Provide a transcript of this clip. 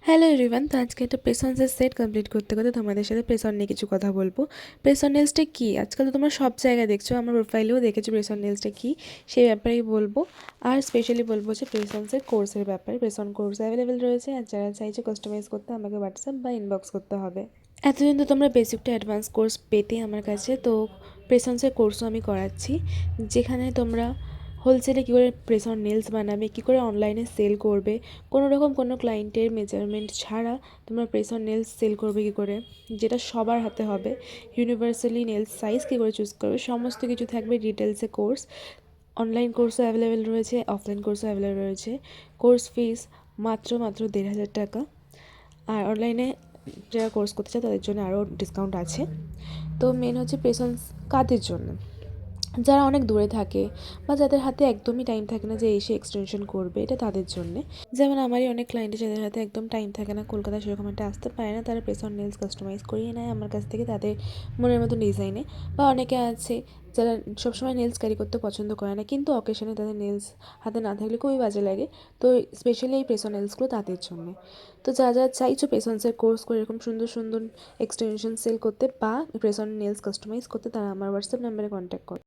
Hello everyone, তো আজকে একটা প্রেসন্সের সেট কমপ্লিট করতে করতে তোমাদের সাথে প্রেসন নিয়ে কিছু কথা বলবো। প্রেসন নেলসটা কী আজকাল তো তোমরা সব জায়গায় দেখছো, আমার প্রোফাইলেও দেখেছো প্রেসন নেলসটা কী সেই ব্যাপারেই বলবো। আর স্পেশালি বলবো যে প্রেসন্সের কোর্সের ব্যাপারে। প্রেসন কোর্স অ্যাভেলেবেল রয়েছে, আর যারা চাইছে কাস্টমাইজ করতে আমাকে হোয়াটসঅ্যাপ বা ইনবক্স করতে হবে। এতদিন তো তোমরা বেসিক টু অ্যাডভান্স কোর্স পেতে আমার কাছে, তো প্রেসন্সের কোর্সও আমি করাচ্ছি, যেখানে তোমরা হোলসেলে কী করে প্রেস অন নেলস বানাবে, কী করে অনলাইনে সেল করবে, কোনো রকম কোনো ক্লায়েন্টের মেজারমেন্ট ছাড়া তোমরা প্রেস অন নেলস সেল করবে কী করে, যেটা সবার হাতে হবে, ইউনিভার্সালি নেলস সাইজ কী করে চুজ করবে, সমস্ত কিছু থাকবে ডিটেলসে কোর্স। অনলাইন কোর্সও অ্যাভেলেবেল রয়েছে, অফলাইন কোর্সও অ্যাভেলেবেল রয়েছে। কোর্স ফিস মাত্র 1,500 টাকা। আর অনলাইনে যারা কোর্স করতে চায় তাদের জন্য আরও ডিসকাউন্ট আছে। তো মেন হচ্ছে প্রেসন্স কাদের জন্য, যারা অনেক দূরে থাকে বা যাদের হাতে একদমই টাইম থাকে না যে এসে এক্সটেনশন করবে, এটা তাদের জন্যে। যেমন আমারই অনেক ক্লায়েন্টের যাদের হাতে একদম টাইম থাকে না, কলকাতা সেরকম একটা আসতে পারে না, তারা প্রেস অন নেলস কাস্টমাইজ করিয়ে নেয় আমার কাছ থেকে তাদের মনের মতো ডিজাইনে। বা অনেকে আছে যারা সবসময় নেলস ক্যারি করতে পছন্দ করে না, কিন্তু অকেশনে তাদের নেলস হাতে না থাকলে খুবই বাজে লাগে, তো স্পেশালি এই প্রেস অন নেলসগুলো তাদের জন্য। তো যা যা চাইছো প্রেসন্সের কোর্স করে এরকম সুন্দর সুন্দর এক্সটেনশন সেল করতে বা প্রেস অন নেলস কাস্টমাইজ করতে, তারা আমার হোয়াটসঅ্যাপ নাম্বারে কন্ট্যাক্ট করো।